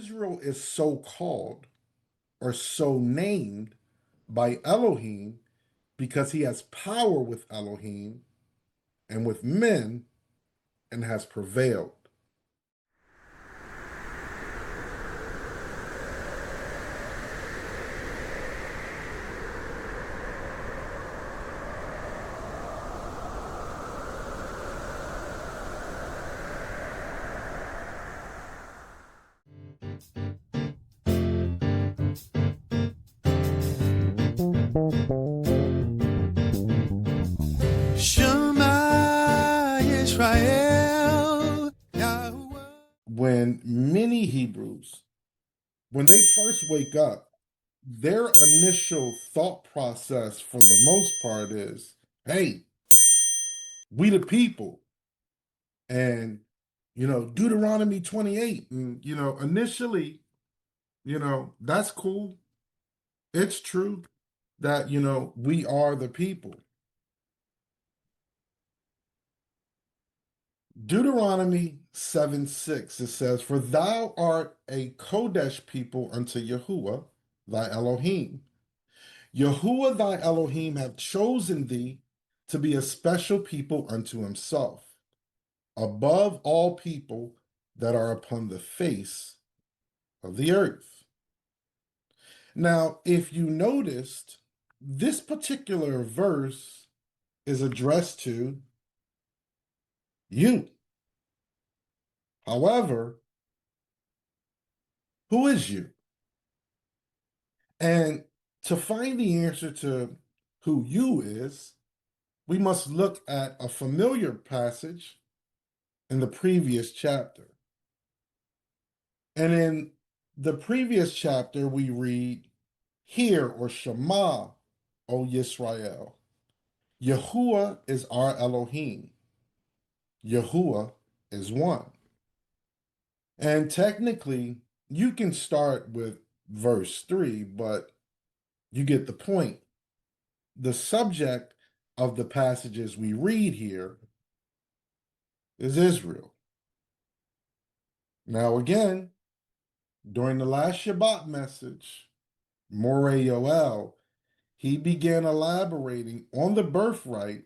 Israel is so called or so named by Elohim because he has power with Elohim and with men and has prevailed. Shema Israel, Yahweh. When many Hebrews, when they first wake up, their initial thought process for the most part is, hey, we the people. And, Deuteronomy 28. And, initially, that's cool. It's true that, we are the people. Deuteronomy 7:6, it says, For thou art a Kodesh people unto Yahuwah, thy Elohim. Yahuwah thy Elohim hath chosen thee to be a special people unto himself, above all people that are upon the face of the earth. Now, if you noticed, this particular verse is addressed to you. However, who is you? And to find the answer to who you is, we must look at a familiar passage in the previous chapter. And in the previous chapter, we read, Hear or Shema, O Yisrael. Yahuwah is our Elohim. Yahuwah is one. And technically, you can start with verse 3, but you get the point. The subject of the passages we read here is Israel. Now, again, during the last Shabbat message, Moreh Yoel, he began elaborating on the birthright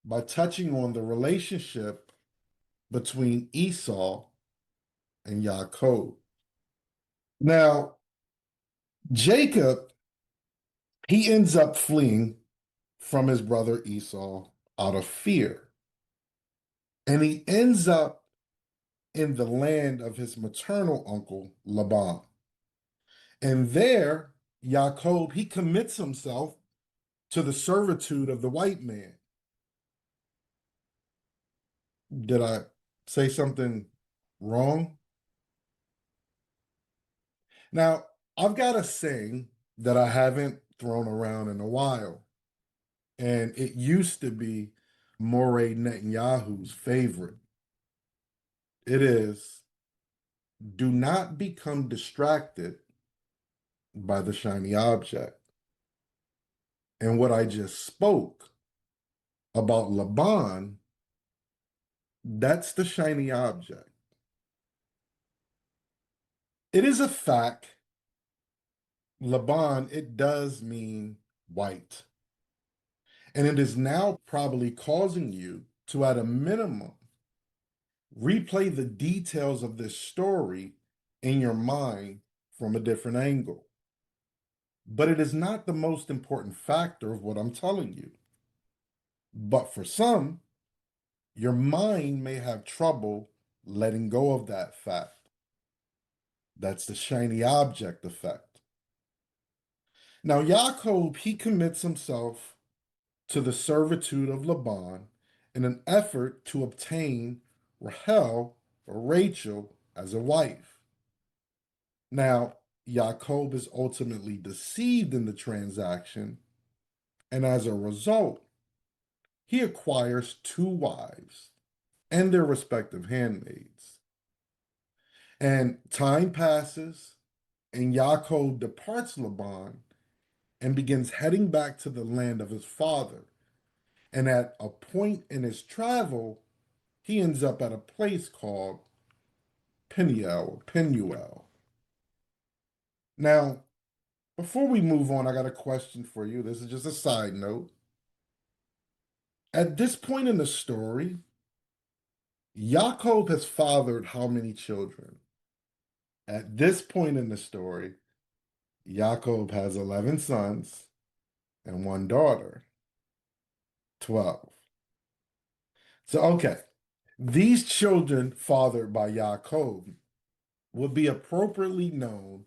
by touching on the relationship between Esau and Yaakov. Now, Jacob, he ends up fleeing from his brother Esau out of fear. And he ends up in the land of his maternal uncle, Laban. And there, Yaakov, he commits himself to the servitude of the white man. Did I say something wrong? Now, I've got a saying that I haven't thrown around in a while, and it used to be Moreh Netanyahu's favorite. It is, do not become distracted by the shiny object. And what I just spoke about Laban, that's the shiny object. It is a fact, Laban, it does mean white. And it is now probably causing you to, at a minimum, replay the details of this story in your mind from a different angle. But it is not the most important factor of what I'm telling you. But for some, your mind may have trouble letting go of that fact. That's the shiny object effect. Now, Yaakov, he commits himself to the servitude of Laban in an effort to obtain Rahel or Rachel as a wife. Now, Yaakov is ultimately deceived in the transaction, and as a result, he acquires two wives and their respective handmaids. And time passes, and Yaakov departs Laban and begins heading back to the land of his father. And at a point in his travel, he ends up at a place called Peniel. Now, before we move on, I got a question for you. This is just a side note. At this point in the story, Yaakov has fathered how many children? At this point in the story, Yaakov has 11 sons and one daughter, 12. So, okay, these children fathered by Yaakov would be appropriately known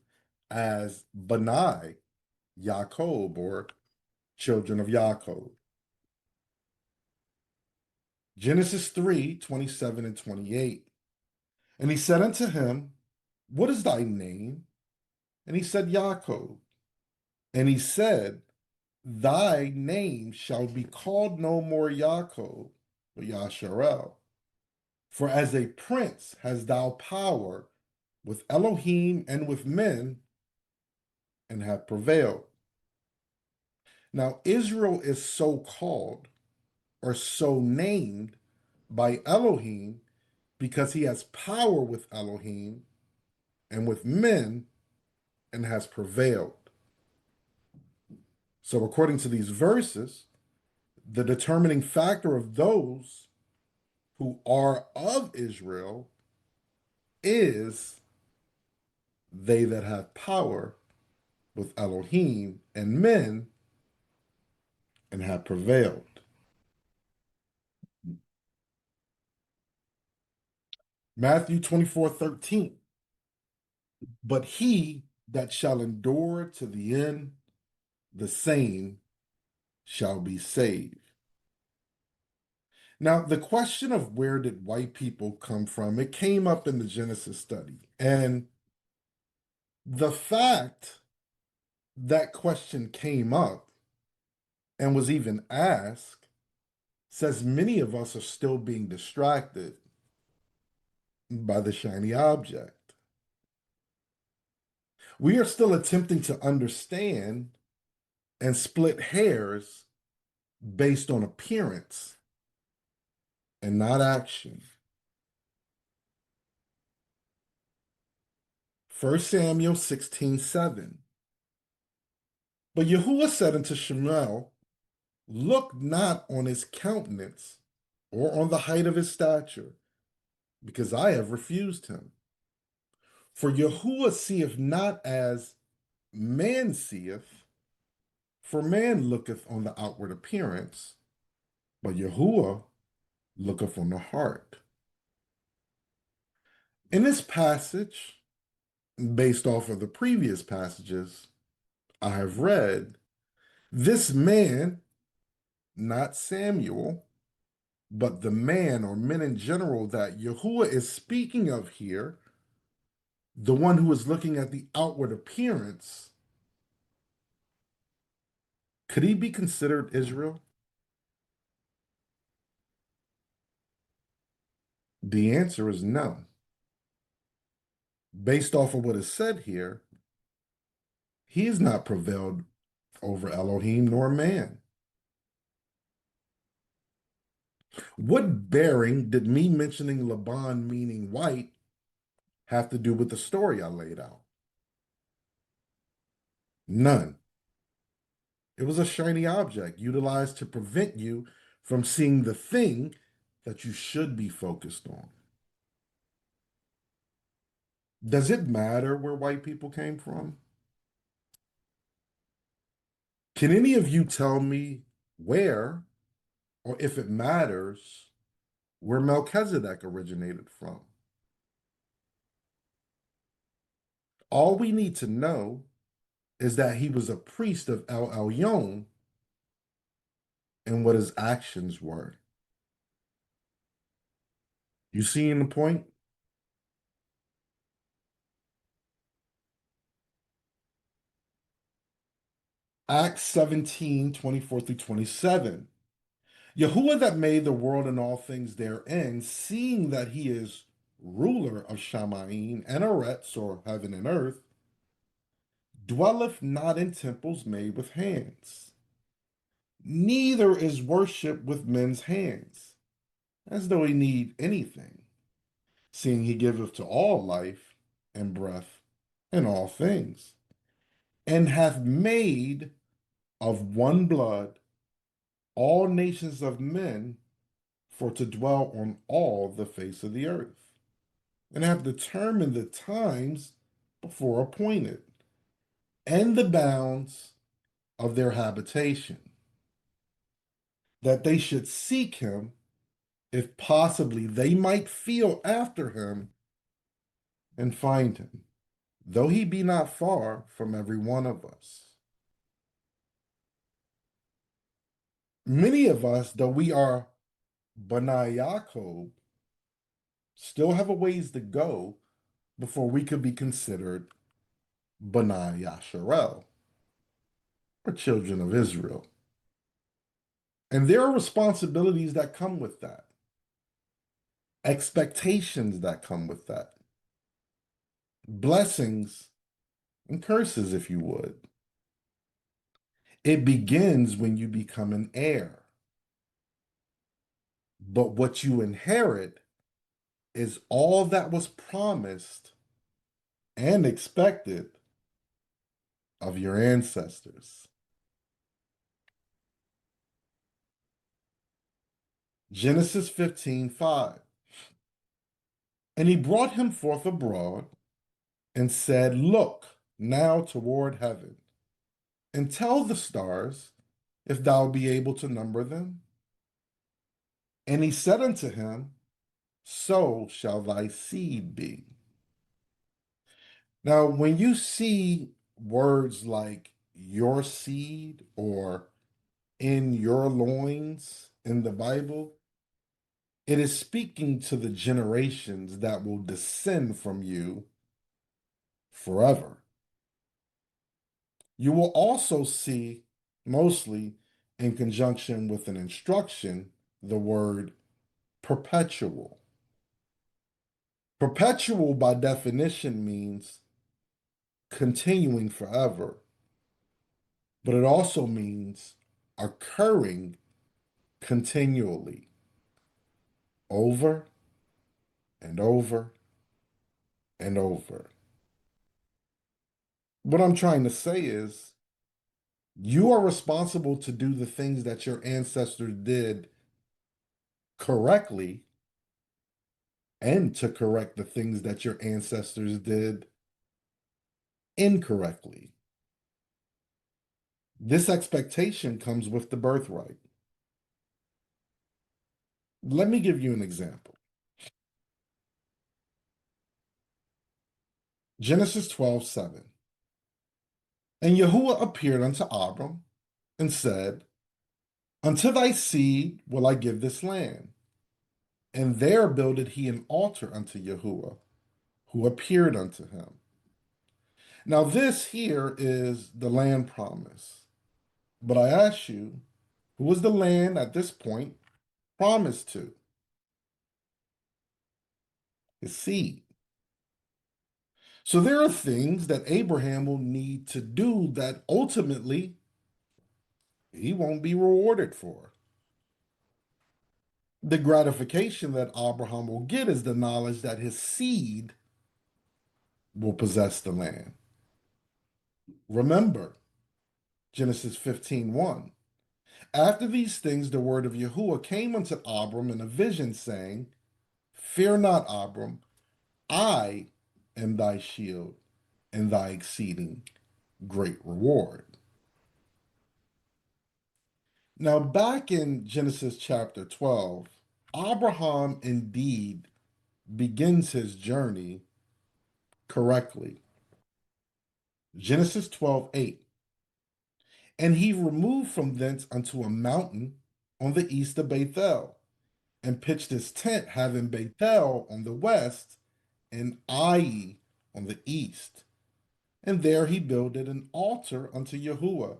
as Benai Yaakov, or children of Yaakov. Genesis 3:27 and 28. And he said unto him, what is thy name? And he said, Yaakov. And he said, thy name shall be called no more Yaakov, but Yasharel. For as a prince hast thou power with Elohim and with men, and have prevailed. Now, Israel is so called or so named by Elohim because he has power with Elohim and with men and has prevailed. So, according to these verses, the determining factor of those who are of Israel is they that have power with Elohim and men and have prevailed. Matthew 24:13. But he that shall endure to the end, the same shall be saved. Now, the question of where did white people come from, it came up in the Genesis study. And the fact that question came up and was even asked says many of us are still being distracted by the shiny object. We are still attempting to understand and split hairs based on appearance and not action. 1 Samuel 16:7. But Yahuwah said unto Shemuel, look not on his countenance or on the height of his stature, because I have refused him. For Yahuwah seeth not as man seeth, for man looketh on the outward appearance, but Yahuwah looketh on the heart. In this passage, based off of the previous passages I have read, this man, not Samuel, but the man or men in general that Yahuwah is speaking of here, the one who is looking at the outward appearance, could he be considered Israel? The answer is no. Based off of what is said here, he is not prevailed over Elohim nor man. What bearing did me mentioning Laban meaning white have to do with the story I laid out? None. It was a shiny object utilized to prevent you from seeing the thing that you should be focused on. Does it matter where white people came from? Can any of you tell me where, or if it matters, where Melchizedek originated from? All we need to know is that he was a priest of El Elyon and what his actions were. You seeing the point? Acts 17:24 through 27. Yahuwah that made the world and all things therein, seeing that he is ruler of Shamayim and Eretz, or heaven and earth, dwelleth not in temples made with hands, neither is worship with men's hands, as though he need anything, seeing he giveth to all life and breath and all things. and hath made of one blood all nations of men for to dwell on all the face of the earth, and have determined the times before appointed, and the bounds of their habitation, that they should seek him, if possibly they might feel after him and find him, though he be not far from every one of us. Many of us, though we are B'nai Yaakov, still have a ways to go before we could be considered B'nai Yasharel, or children of Israel. And there are responsibilities that come with that, expectations that come with that, blessings and curses, if you would. It begins when you become an heir. But what you inherit is all that was promised and expected of your ancestors. Genesis 15:5. And he brought him forth abroad and said, Look now toward heaven, and tell the stars if thou be able to number them. And he said unto him, So shall thy seed be. Now, when you see words like your seed or in your loins in the Bible, it is speaking to the generations that will descend from you forever. You will also see, mostly in conjunction with an instruction, the word perpetual. Perpetual, by definition, means continuing forever, but it also means occurring continually, over and over and over. What I'm trying to say is, you are responsible to do the things that your ancestors did correctly and to correct the things that your ancestors did incorrectly. This expectation comes with the birthright. Let me give you an example. Genesis 12:7. And Yahuwah appeared unto Abram and said, Unto thy seed will I give this land. And there builded he an altar unto Yahuwah, who appeared unto him. Now, this here is the land promise. But I ask you, who was the land at this point promised to? His seed. So there are things that Abraham will need to do that ultimately he won't be rewarded for. The gratification that Abraham will get is the knowledge that his seed will possess the land. Remember, Genesis 15:1. After these things, the word of Yahuwah came unto Abram in a vision, saying, Fear not, Abram, I am thy shield and thy exceeding great reward. Now, back in Genesis chapter 12, Abraham indeed begins his journey correctly. Genesis 12:8. And he removed from thence unto a mountain on the east of Bethel, and pitched his tent, having Bethel on the west and Ai on the east. And there he builded an altar unto Yahuwah,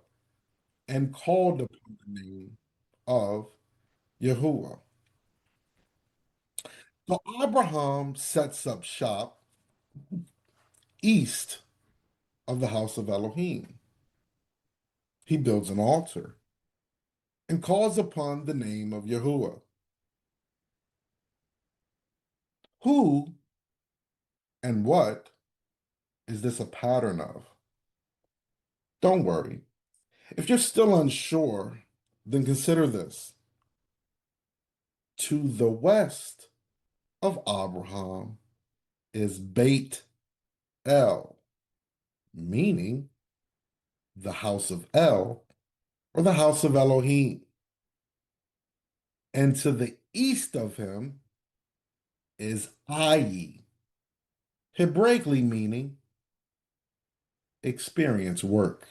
and called upon the name of Yahuwah. So Abraham sets up shop east of the house of Elohim. He builds an altar and calls upon the name of Yahuwah. Who and what is this a pattern of? Don't worry. If you're still unsure, then consider this. To the west of Abraham is Beit El, meaning the house of El or the house of Elohim. And to the east of him is Ai, Hebraically meaning experience work.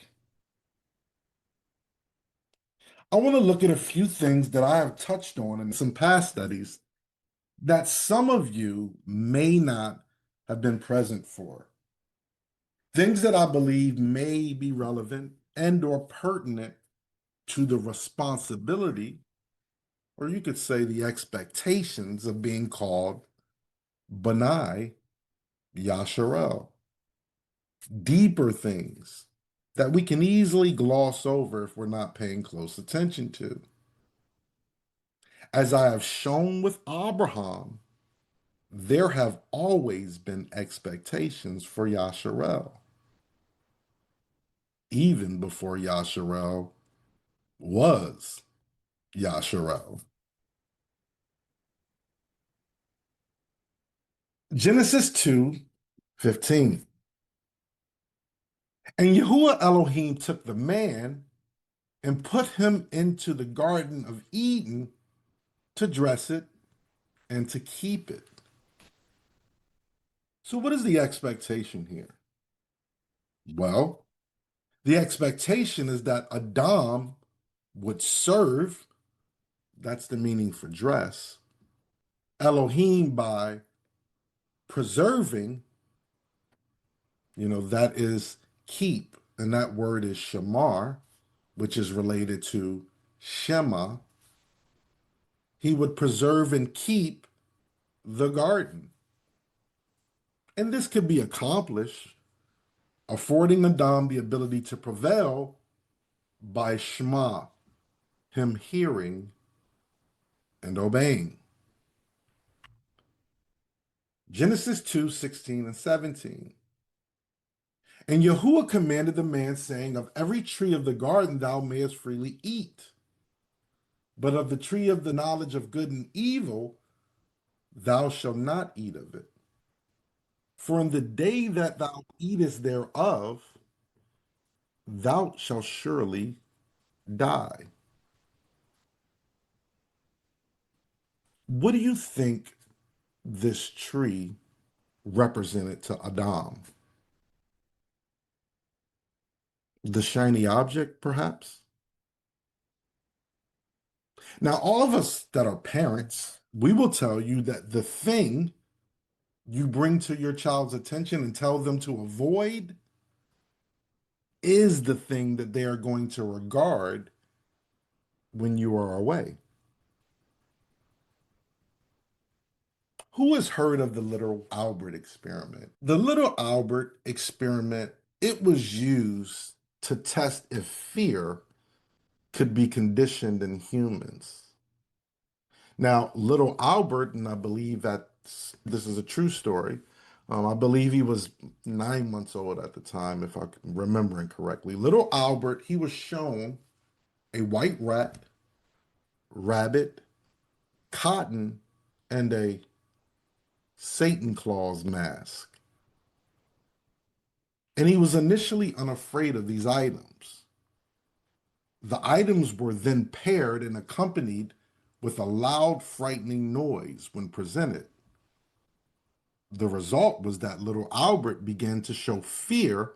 I want to look at a few things that I have touched on in some past studies that some of you may not have been present for. Things that I believe may be relevant and or pertinent to the responsibility, or you could say the expectations of being called Benai Yasharel. Deeper things that we can easily gloss over if we're not paying close attention to. As I have shown with Abraham, there have always been expectations for Yasharel, even before Yasharel was Yasharel. Genesis 2:15. And Yahuwah Elohim took the man and put him into the Garden of Eden to dress it and to keep it. So, what is the expectation here? Well, the expectation is that Adam would serve, that's the meaning for dress, Elohim by preserving, that is keep. And that word is shamar, which is related to Shema. He would preserve and keep the garden. And this could be accomplished, affording Adam the ability to prevail by Shema, him hearing and obeying. Genesis 2:16 and 17. And Yahuwah commanded the man, saying, of every tree of the garden thou mayest freely eat, but of the tree of the knowledge of good and evil thou shalt not eat of it. For in the day that thou eatest thereof, thou shalt surely die. What do you think this tree represented to Adam? The shiny object, perhaps? Now, all of us that are parents, we will tell you that the thing you bring to your child's attention and tell them to avoid is the thing that they are going to regard when you are away. Who has heard of the little Albert experiment? The little Albert experiment, it was used to test if fear could be conditioned in humans. Now, little Albert, and I believe that this is a true story. I believe he was 9 months old at the time, if I'm remembering correctly. Little Albert, he was shown a white rat, rabbit, cotton, and a Satan Claus mask. And he was initially unafraid of these items. The items were then paired and accompanied with a loud, frightening noise when presented. The result was that little Albert began to show fear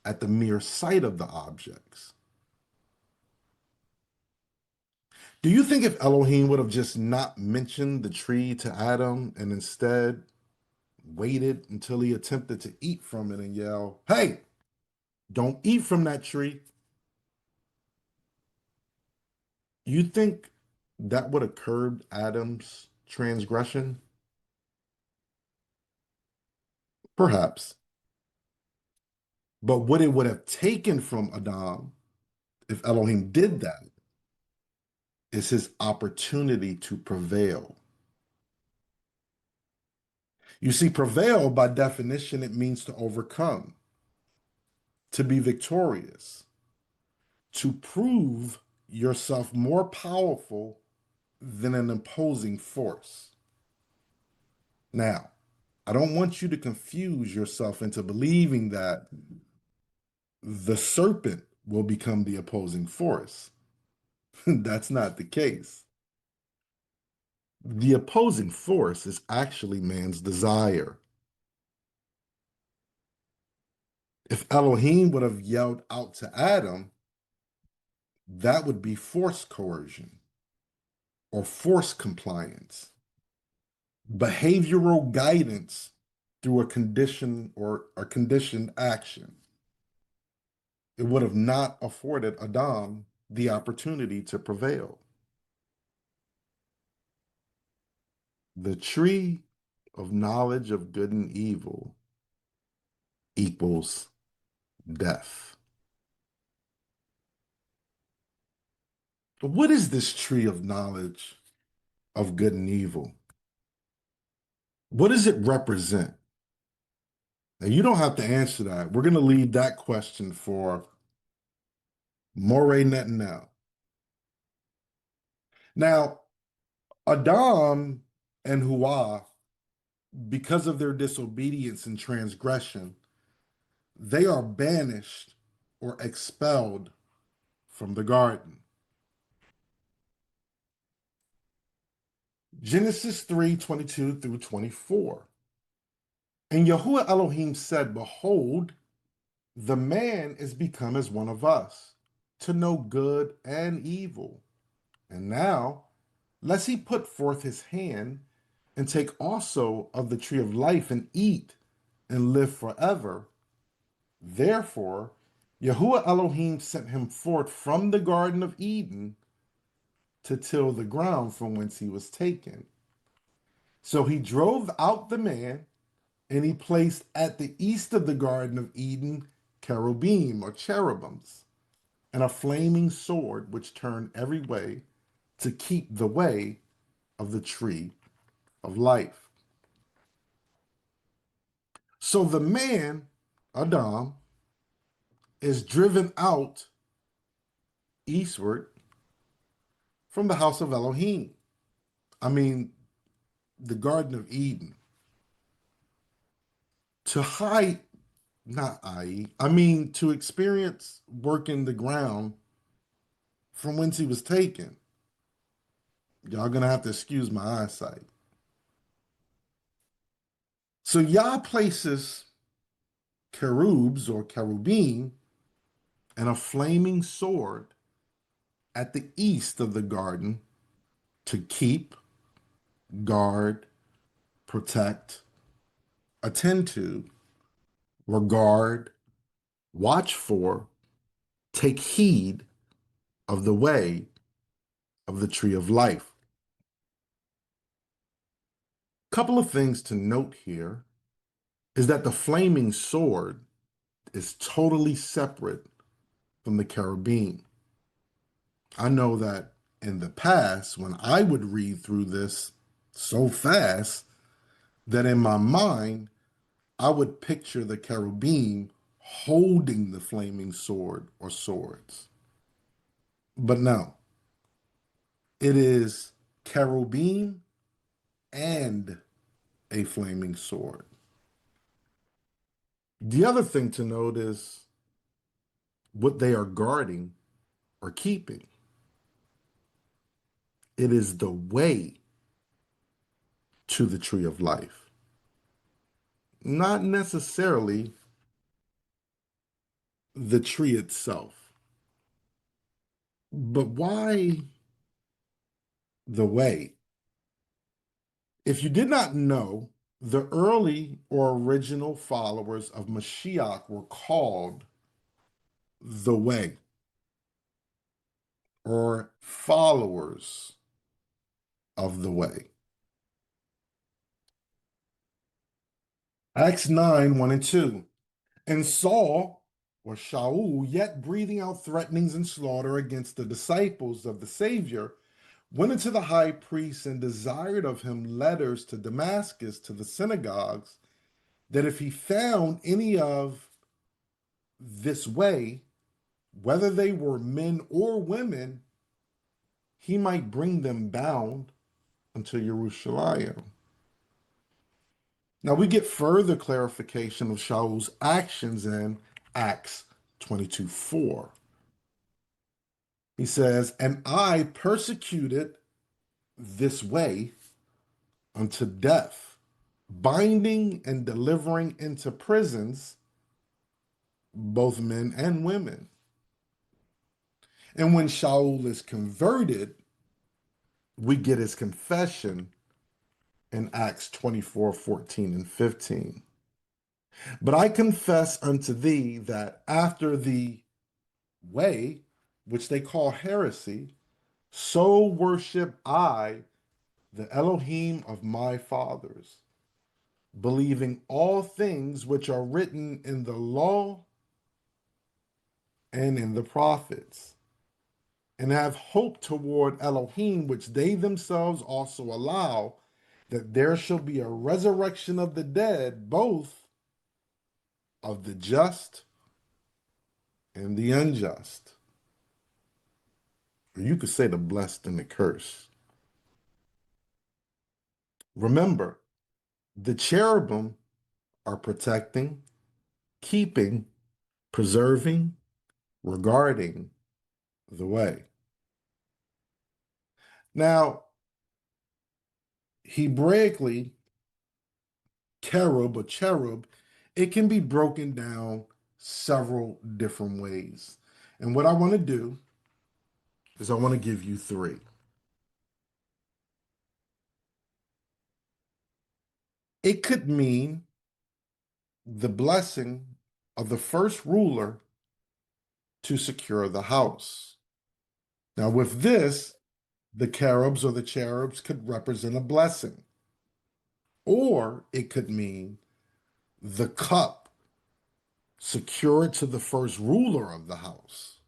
at the mere sight of the objects. Do you think if Elohim would have just not mentioned the tree to Adam and instead waited until he attempted to eat from it and yell, hey, don't eat from that tree? You think that would have curbed Adam's transgression? Perhaps. But what it would have taken from Adam, if Elohim did that, is his opportunity to prevail. You see, prevail by definition, it means to overcome, to be victorious. to prove yourself more powerful than an opposing force. Now, I don't want you to confuse yourself into believing that the serpent will become the opposing force. That's not the case. The opposing force is actually man's desire. If Elohim would have yelled out to Adam, that would be force coercion or force compliance, behavioral guidance through a condition or a conditioned action. It would have not afforded Adam the opportunity to prevail. The tree of knowledge of good and evil equals death. But what is this tree of knowledge of good and evil? What does it represent? Now, you don't have to answer that. We're going to leave that question for Moray Netanel. Now, Adam and Hua, because of their disobedience and transgression, they are banished or expelled from the garden. Genesis 3:22 through 24. And Yahuwah Elohim said, Behold, the man is become as one of us, to know good and evil. And now, lest he put forth his hand and take also of the tree of life and eat and live forever. Therefore, Yahuwah Elohim sent him forth from the Garden of Eden to till the ground from whence he was taken. So he drove out the man, and he placed at the east of the Garden of Eden cherubim or cherubims, and a flaming sword which turned every way to keep the way of the tree of life. So the man, Adam, is driven out eastward from the house of Elohim. I mean, the Garden of Eden. To hide, not I mean, to experience working the ground from whence he was taken. Y'all gonna have to excuse my eyesight. So Yah places cherubs or cherubim and a flaming sword at the east of the garden to keep, guard, protect, attend to, regard, watch for, take heed of the way of the tree of life. Couple of things to note here is that the flaming sword is totally separate from the cherubim. I know that in the past, when I would read through this so fast that in my mind, I would picture the cherubim holding the flaming sword or swords. But no, it is cherubim and a flaming sword. The other thing to note is what they are guarding or keeping. It is the way to the tree of life, not necessarily the tree itself. But why the way? If you did not know, the early or original followers of Mashiach were called the way or followers of the way. Acts 9, 1 and 2. And Saul, or Shaul, yet breathing out threatenings and slaughter against the disciples of the Savior, went into the high priest and desired of him letters to Damascus to the synagogues, that if he found any of this way, whether they were men or women, he might bring them bound unto Jerusalem. Now we get further clarification of Shaul's actions in Acts 22:4. He says, "And I persecuted this way unto death, binding and delivering into prisons both men and women." And when Shaul is converted, we get his confession in Acts 24:14 and 15. "But I confess unto thee that after the way, which they call heresy, so worship I the Elohim of my fathers, believing all things which are written in the law and in the prophets, and have hope toward Elohim, which they themselves also allow, that there shall be a resurrection of the dead, both of the just and the unjust." Or you could say the blessed and the cursed. Remember, the cherubim are protecting, keeping, preserving, regarding the way. Now, Hebraically, cherub, it can be broken down several different ways. And what I want to do is I want to give you three. It could mean the blessing of the first ruler to secure the house. Now, with this, the cherubs or the cherubs could represent a blessing, or it could mean the cup secured to the first ruler of the house.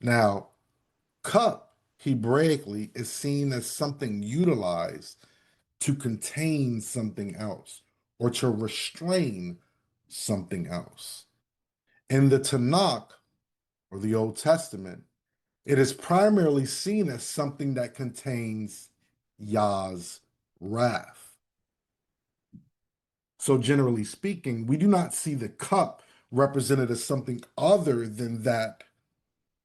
Now, cup Hebraically is seen as something utilized to contain something else or to restrain something else. In the Tanakh or the Old Testament, it is primarily seen as something that contains Yah's wrath. So, generally speaking, we do not see the cup represented as something other than that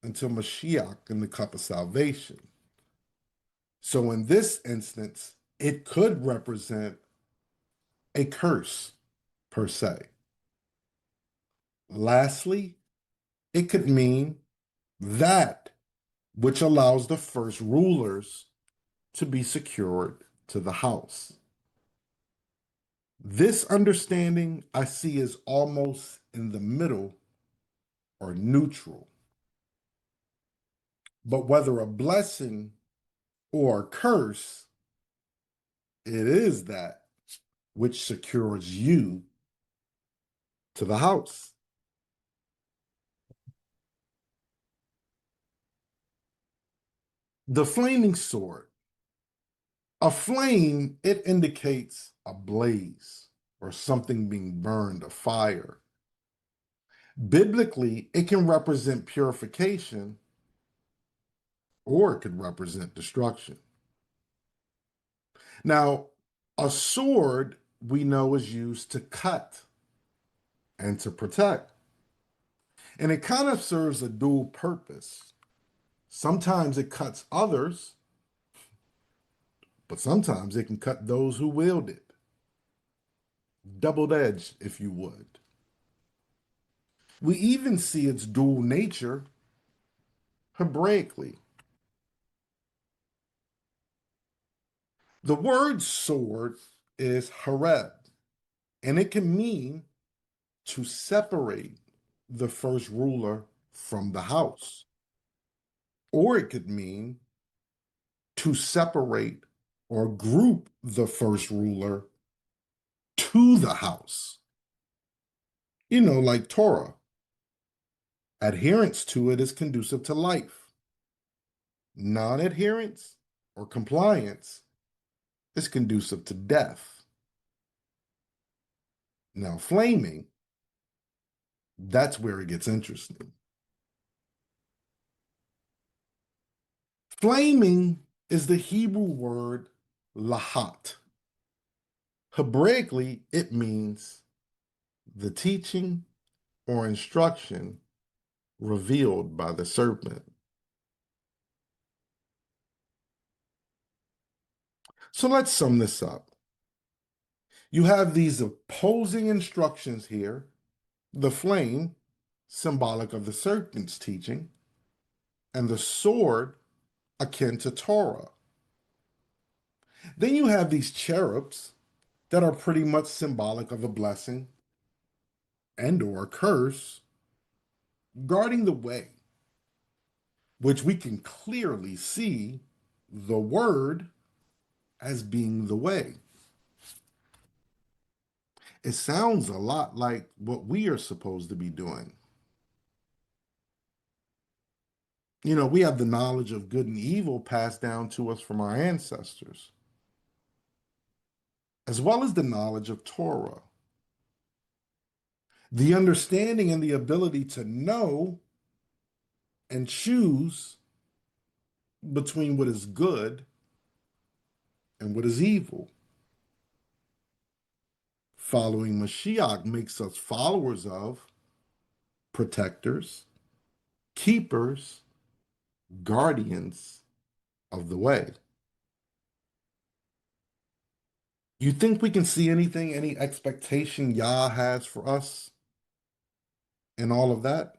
until Mashiach in the cup of salvation. So, in this instance, it could represent a curse per se. Lastly, it could mean that which allows the first rulers to be secured to the house. This understanding I see as almost in the middle or neutral. But whether a blessing or a curse, it is that which secures you to the house. The flaming sword. A flame, it indicates a blaze or something being burned, a fire. Biblically, it can represent purification or it could represent destruction. Now, a sword we know is used to cut and to protect. And it kind of serves a dual purpose. Sometimes it cuts others, but sometimes it can cut those who wield it. Doubled edged, if you would. We even see its dual nature Hebraically. The word sword is hareb, and it can mean to separate the first ruler from the house, or it could mean to separate or group the first ruler to the house. You know, like Torah. Adherence to it is conducive to life. Non-adherence or compliance is conducive to death. Now, flaming, that's where it gets interesting. Flaming is the Hebrew word lahat. Hebraically, it means the teaching or instruction revealed by the serpent. So let's sum this up. You have these opposing instructions here: the flame, symbolic of the serpent's teaching, and the sword, akin to Torah. Then you have these cherubs that are pretty much symbolic of a blessing and or a curse, guarding the way, which we can clearly see the word as being the way. It sounds a lot like what we are supposed to be doing. You know, we have the knowledge of good and evil passed down to us from our ancestors, as well as the knowledge of Torah. The understanding and the ability to know and choose between what is good and what is evil. Following Mashiach makes us followers of, protectors, keepers, guardians of the way. You think we can see anything, any expectation Yah has for us in all of that?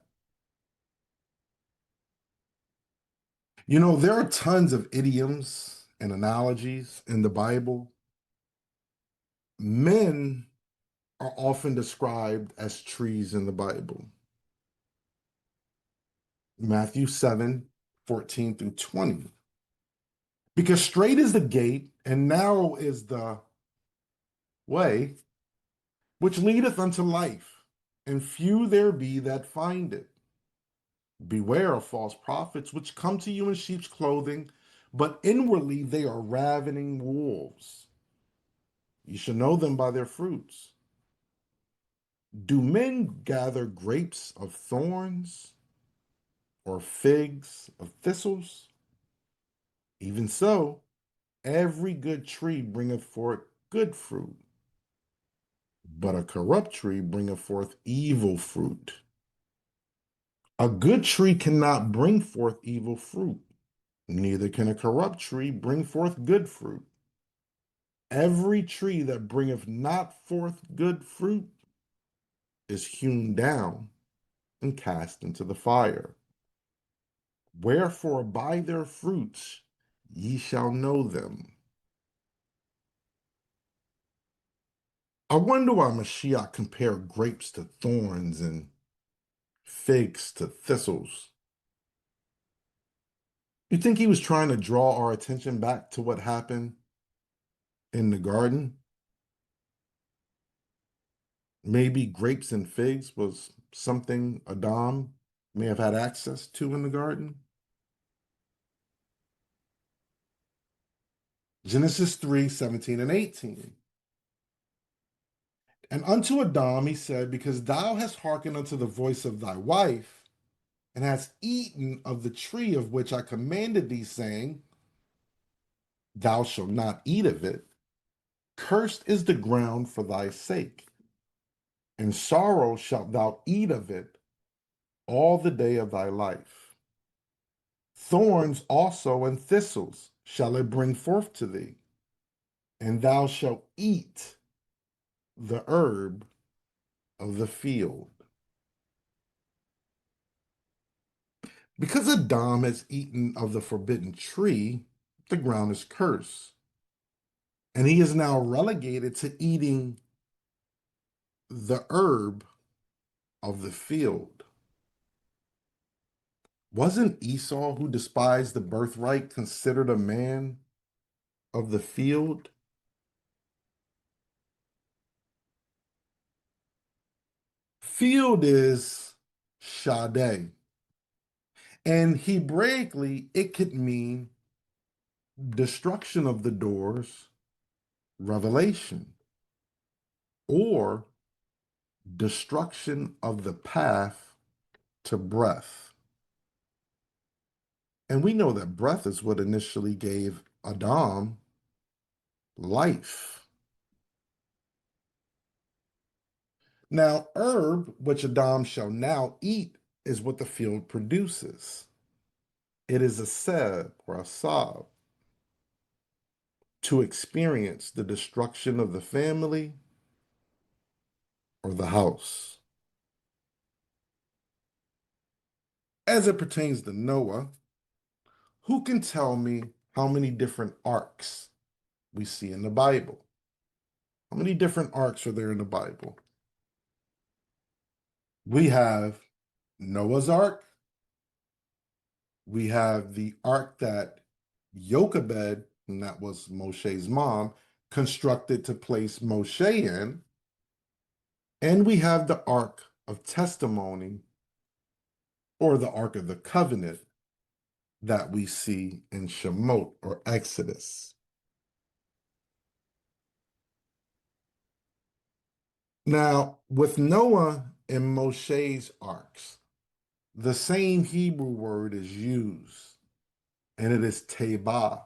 You know, there are tons of idioms and analogies in the Bible. Men are often described as trees in the Bible. Matthew 7:14 through 20. Because straight is the gate, and narrow is the way which leadeth unto life, and few there be that find it. Beware of false prophets, which come to you in sheep's clothing, but inwardly they are ravening wolves. You shall know them by their fruits. Do men gather grapes of thorns, or figs of thistles? Even so, every good tree bringeth forth good fruit, but a corrupt tree bringeth forth evil fruit. A good tree cannot bring forth evil fruit, neither can a corrupt tree bring forth good fruit. Every tree that bringeth not forth good fruit is hewn down and cast into the fire. Wherefore by their fruits ye shall know them. I wonder why Mashiach compared grapes to thorns and figs to thistles. You think he was trying to draw our attention back to what happened in the garden? Maybe grapes and figs was something Adam may have had access to in the garden? Genesis 3:17 and 18. And unto Adam he said, because thou hast hearkened unto the voice of thy wife, and hast eaten of the tree of which I commanded thee, saying, thou shalt not eat of it, cursed is the ground for thy sake. In sorrow shalt thou eat of it all the day of thy life. Thorns also and thistles shall it bring forth to thee, and thou shalt eat the herb of the field. Because Adam has eaten of the forbidden tree, the ground is cursed, and he is now relegated to eating the herb of the field. Wasn't Esau, who despised the birthright, considered a man of the field? Field is Shadeh, and Hebraically, it could mean destruction of the doors, revelation, or destruction of the path to breath. And we know that breath is what initially gave Adam life. Now, herb, which Adam shall now eat, is what the field produces. It is a seb or a sob to experience the destruction of the family or the house. As it pertains to Noah, who can tell me how many different arcs we see in the Bible? How many different arcs are there in the Bible? We have Noah's Ark. We have the ark that Jochebed, and that was Moshe's mom, constructed to place Moshe in. And we have the Ark of Testimony, or the Ark of the Covenant, that we see in Shemot or Exodus. Now, with Noah and Moshe's arks, the same Hebrew word is used, and it is tebah.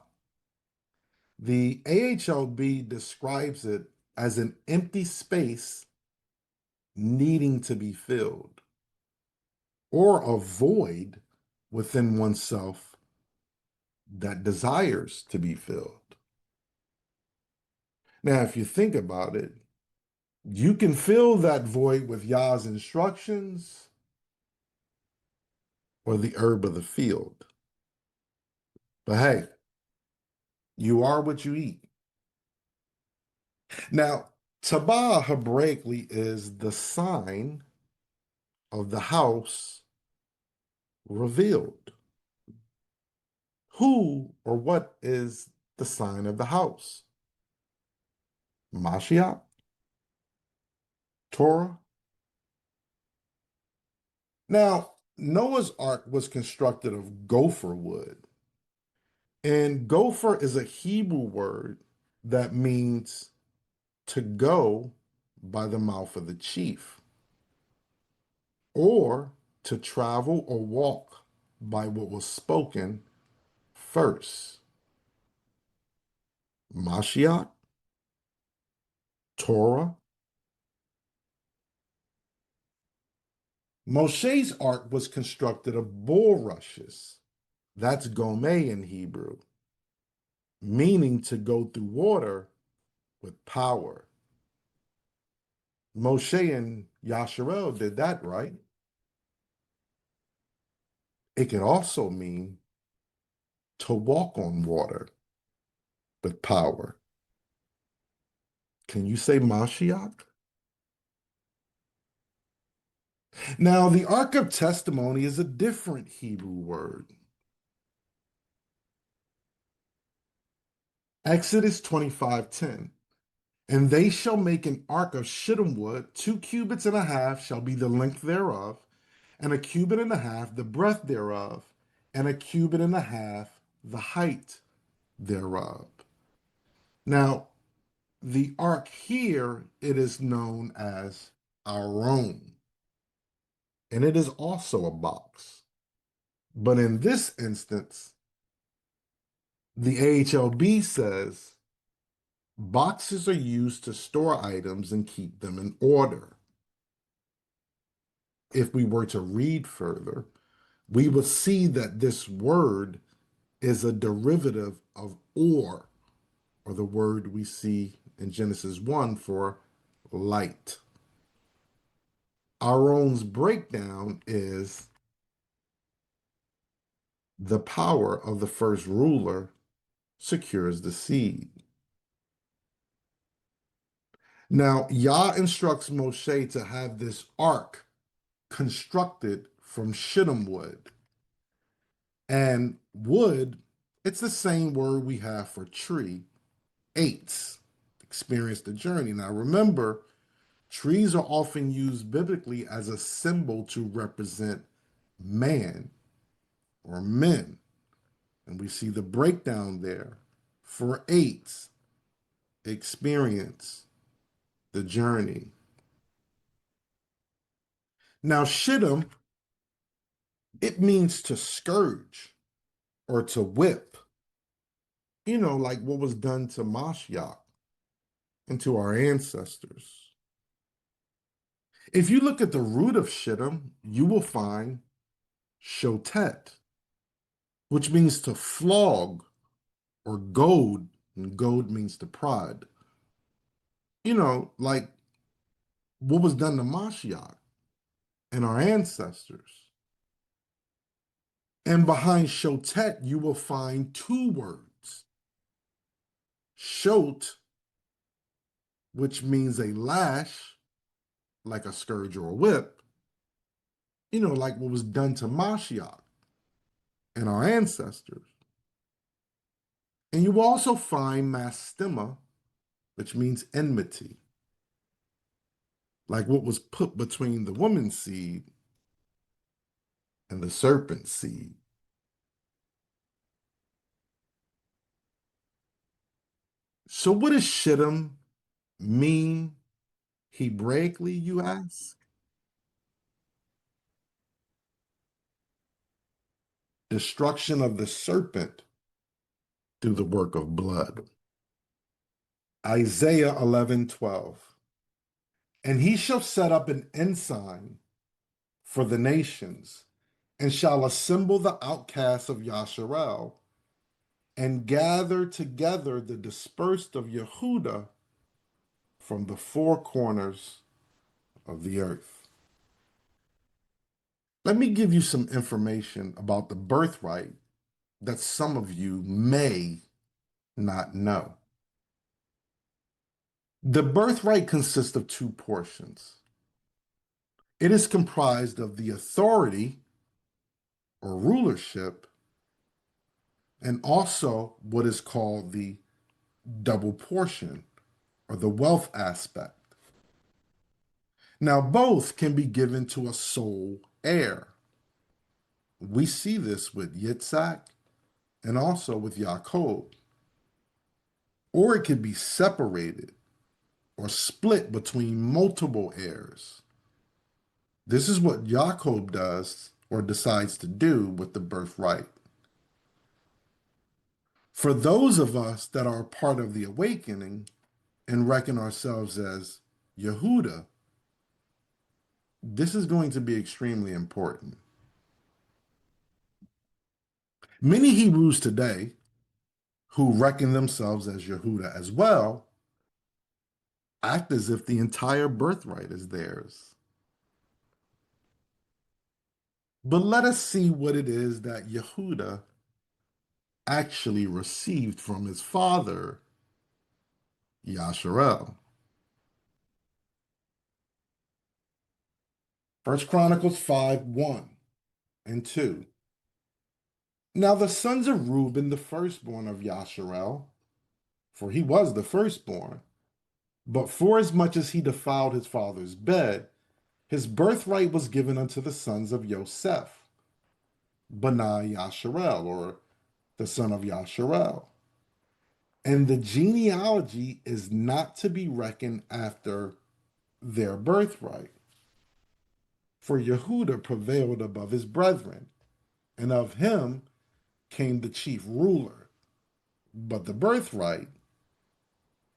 The AHLB describes it as an empty space needing to be filled, or a void within oneself that desires to be filled. Now, if you think about it, you can fill that void with Yah's instructions or the herb of the field. But hey, you are what you eat. Now, Tabah Hebraically is the sign of the house revealed. Who or what is the sign of the house? Mashiach? Torah? Now, Noah's Ark was constructed of gopher wood. And gopher is a Hebrew word that means to go by the mouth of the chief, or to travel or walk by what was spoken first. Mashiach, Torah. Moshe's ark was constructed of bulrushes. That's gomeh in Hebrew, meaning to go through water with power. Moshe and Yasharel did that, right? It can also mean to walk on water with power. Can you say Mashiach? Now, the Ark of Testimony is a different Hebrew word. Exodus 25:10. And they shall make an ark of shittim wood, 2 cubits and a half shall be the length thereof, and a cubit and a half the breadth thereof, and a cubit and a half the height thereof. Now, the ark here, it is known as Aaron, and it is also a box. But in this instance, the AHLB says boxes are used to store items and keep them in order. If we were to read further, we would see that this word is a derivative of or the word we see in Genesis 1 for light. Aaron's breakdown is the power of the first ruler secures the seed. Now, Yah instructs Moshe to have this ark constructed from shittim wood. And wood, it's the same word we have for tree, eitz, experience the journey. Now, remember, trees are often used biblically as a symbol to represent man or men. And we see the breakdown there for eitz, experience the journey. Now, shittim, it means to scourge or to whip, like what was done to Mashiach and to our ancestors. If you look at the root of shittim, you will find shotet, which means to flog, or goad, and goad means to prod. Like what was done to Mashiach and our ancestors. And behind shotet, you will find two words. Shot, which means a lash, like a scourge or a whip, like what was done to Mashiach and our ancestors. And you will also find mastema, which means enmity, like what was put between the woman's seed and the serpent's seed. So what does shittim mean Hebraically, you ask? Destruction of the serpent through the work of blood. Isaiah 11:12. And he shall set up an ensign for the nations, and shall assemble the outcasts of Yasharel, and gather together the dispersed of Yehuda from the four corners of the earth. Let me give you some information about the birthright that some of you may not know. The birthright consists of two portions. It is comprised of the authority or rulership, and also what is called the double portion or the wealth aspect. Now, both can be given to a sole heir. We see this with Yitzhak and also with Yaakov. Or it could be separated or split between multiple heirs. This is what Yaakov does or decides to do with the birthright. For those of us that are part of the awakening and reckon ourselves as Yehuda, this is going to be extremely important. Many Hebrews today who reckon themselves as Yehuda as well act as if the entire birthright is theirs. But let us see what it is that Yehuda actually received from his father, Yasharel. First Chronicles 5:1 and 2. Now the sons of Reuben, the firstborn of Yasharel, for he was the firstborn, but forasmuch as he defiled his father's bed, his birthright was given unto the sons of Yosef, Benai Yasharel, or the son of Yasharel. And the genealogy is not to be reckoned after their birthright. For Yehuda prevailed above his brethren, and of him came the chief ruler. But the birthright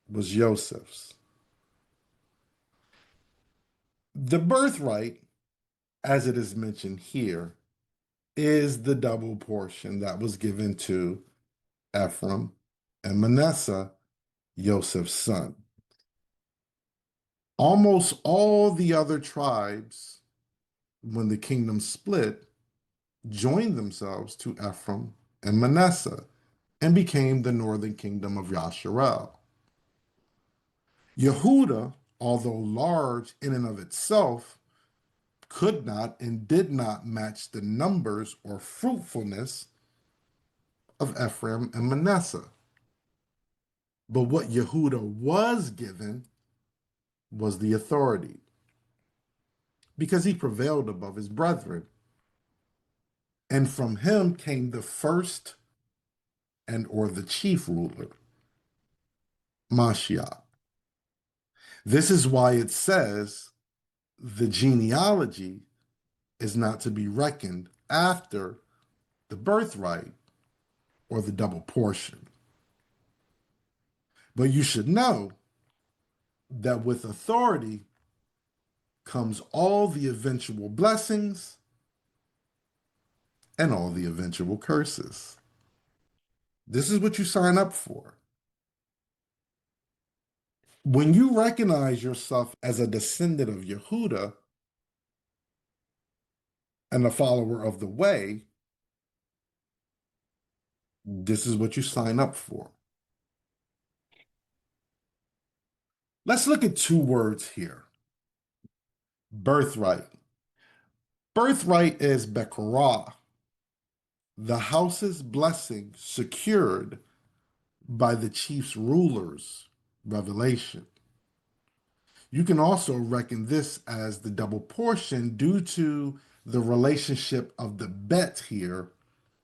was Joseph's. The birthright, as it is mentioned here, is the double portion that was given to Ephraim and Manasseh, Joseph's son. Almost all the other tribes, when the kingdom split, joined themselves to Ephraim and Manasseh and became the northern kingdom of Yasharel. Yehuda, although large in and of itself, could not and did not match the numbers or fruitfulness of Ephraim and Manasseh. But what Yehuda was given was the authority, because he prevailed above his brethren. And from him came the first and or the chief ruler, Mashiach. This is why it says the genealogy is not to be reckoned after the birthright, or the double portion. But you should know that with authority comes all the eventual blessings and all the eventual curses. This is what you sign up for. When you recognize yourself as a descendant of Yehuda and a follower of the way, this is what you sign up for. Let's look at two words here. Birthright. Birthright is Bekorah, the house's blessing secured by the chief's ruler's revelation. You can also reckon this as the double portion due to the relationship of the bet here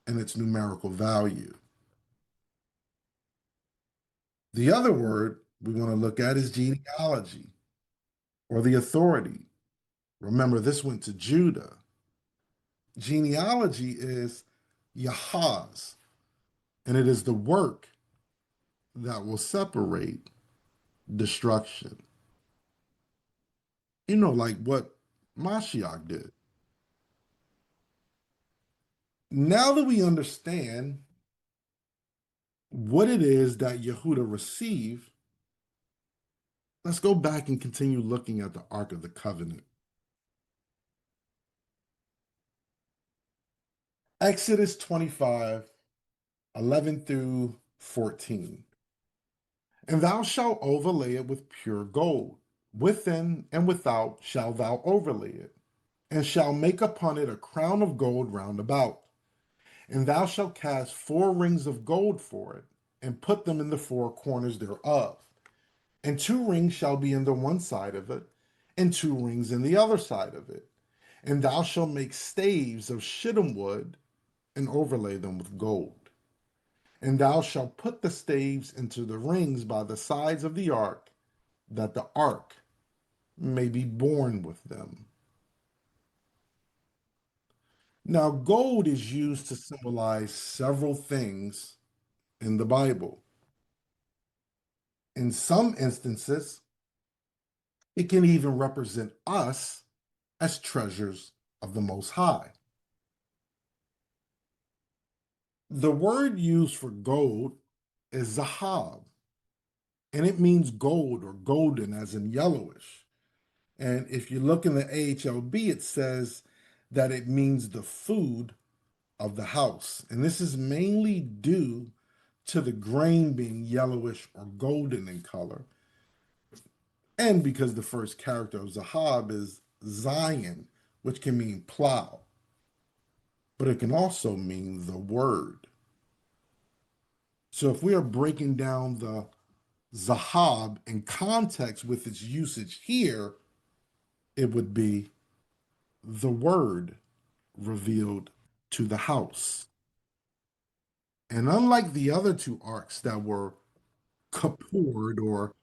and its numerical value. The other word we want to look at is genealogy or the authority. Remember, this went to Judah. Genealogy is Yahaz, and it is the work that will separate destruction. You know, like what Mashiach did. Now that we understand what it is that Yehuda received, let's go back and continue looking at the Ark of the Covenant. Exodus 25, 11 through 14. And thou shalt overlay it with pure gold. Within and without shalt thou overlay it, and shalt make upon it a crown of gold round about. And thou shalt cast 4 rings of gold for it, and put them in the 4 corners thereof. And 2 rings shall be in the one side of it, and 2 rings in the other side of it. And thou shalt make staves of shittim wood, and overlay them with gold. And thou shalt put the staves into the rings by the sides of the ark, that the ark may be borne with them. Now, gold is used to symbolize several things in the Bible. In some instances, it can even represent us as treasures of the Most High. The word used for gold is zahab, and it means gold or golden, as in yellowish. And if you look in the AHLB, it says that it means the food of the house. And this is mainly due to the grain being yellowish or golden in color. And because the first character of Zahab is Zion, which can mean plow, but it can also mean the word. So if we are breaking down the Zahab in context with its usage here, it would be the word revealed to the house. And unlike the other 2 arks that were kapored or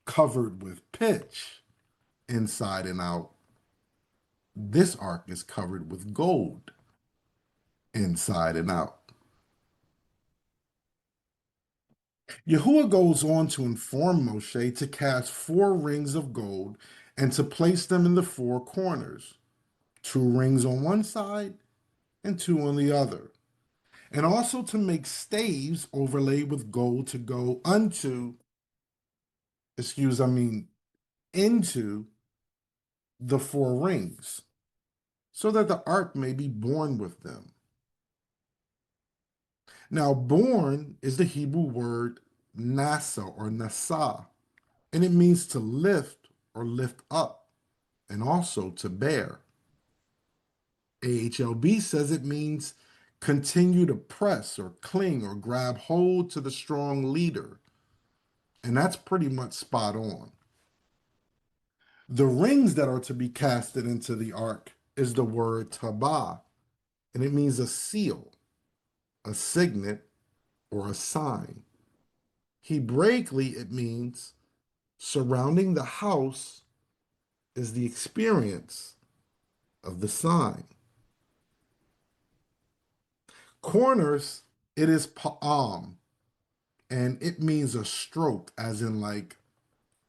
covered with pitch inside and out, this ark is covered with gold inside and out. Yahuwah goes on to inform Moshe to cast 4 rings of gold and to place them in the 4 corners, 2 rings on one side and 2 on the other, and also to make staves overlaid with gold to go into the 4 rings, so that the ark may be borne with them. Now, born is the Hebrew word nasa or nasa, and it means to lift or lift up, and also to bear. AHLB says it means continue to press or cling or grab hold to the strong leader. And that's pretty much spot on. The rings that are to be casted into the ark is the word tabah, and it means a seal, a signet, or a sign. Hebraically, it means surrounding the house is the experience of the sign. Corners It is pa'am, and it means a stroke, as in like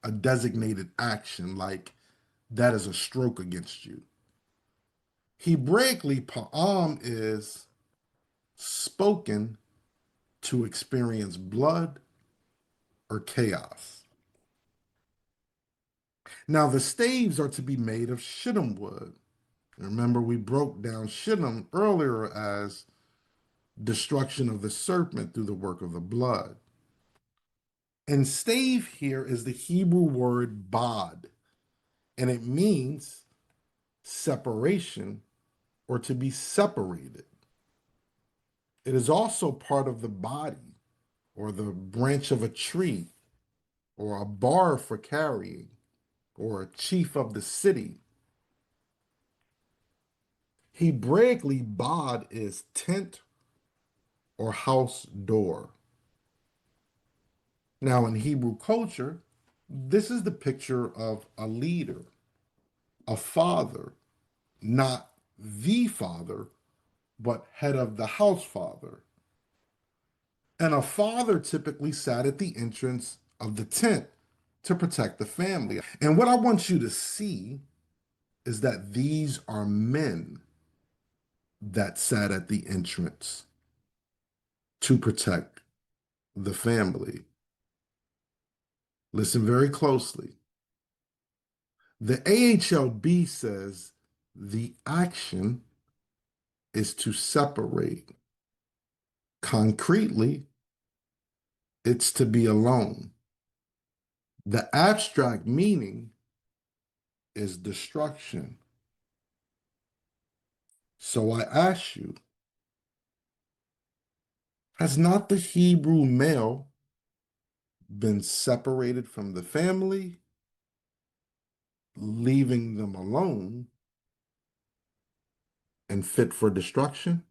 a designated action, like that is a stroke against you. Hebraically, pa'am is spoken to experience blood or chaos. Now, the staves are to be made of shittim wood. Remember, we broke down shittim earlier as destruction of the serpent through the work of the blood. And stave here is the Hebrew word bod, and it means separation or to be separated. It is also part of the body or the branch of a tree or a bar for carrying or a chief of the city. Hebraically, bod is tent or house door. Now, in Hebrew culture, this is the picture of a leader, a father, not the father, but head of the house father. And a father typically sat at the entrance of the tent to protect the family. And what I want you to see is that these are men that sat at the entrance to protect the family. Listen very closely. The AHLB says the action is to separate. Concretely, it's to be alone. The abstract meaning is destruction. So I ask you, has not the Hebrew male been separated from the family, leaving them alone and fit for destruction?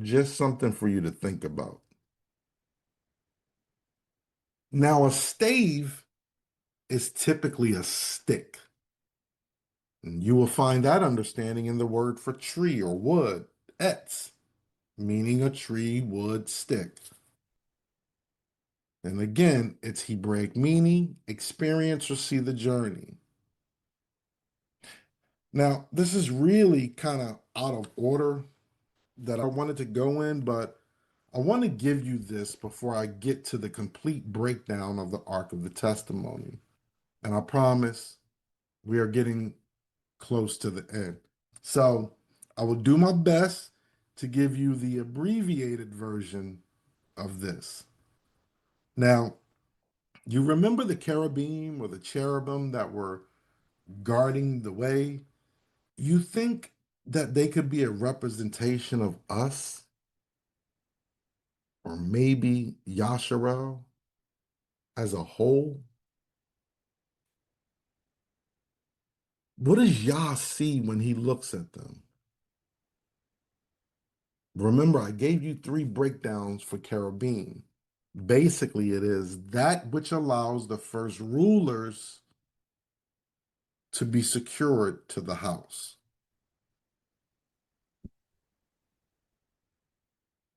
Just something for you to think about. Now, a stave is typically a stick. And you will find that understanding in the word for tree or wood, etz, meaning a tree, wood, stick. And again, it's Hebraic meaning, experience, or see the journey. Now, this is really kind of out of order that I wanted to go in, but I want to give you this before I get to the complete breakdown of the Ark of the Testimony. And I promise we are getting close to the end. So I will do my best to give you the abbreviated version of this. Now, you remember the cherubim or the cherubim that were guarding the way? You think that they could be a representation of us or maybe Yasharel as a whole? What does Yah see when he looks at them? Remember, I gave you three breakdowns for cherubim. Basically, it is that which allows the first rulers to be secured to the house.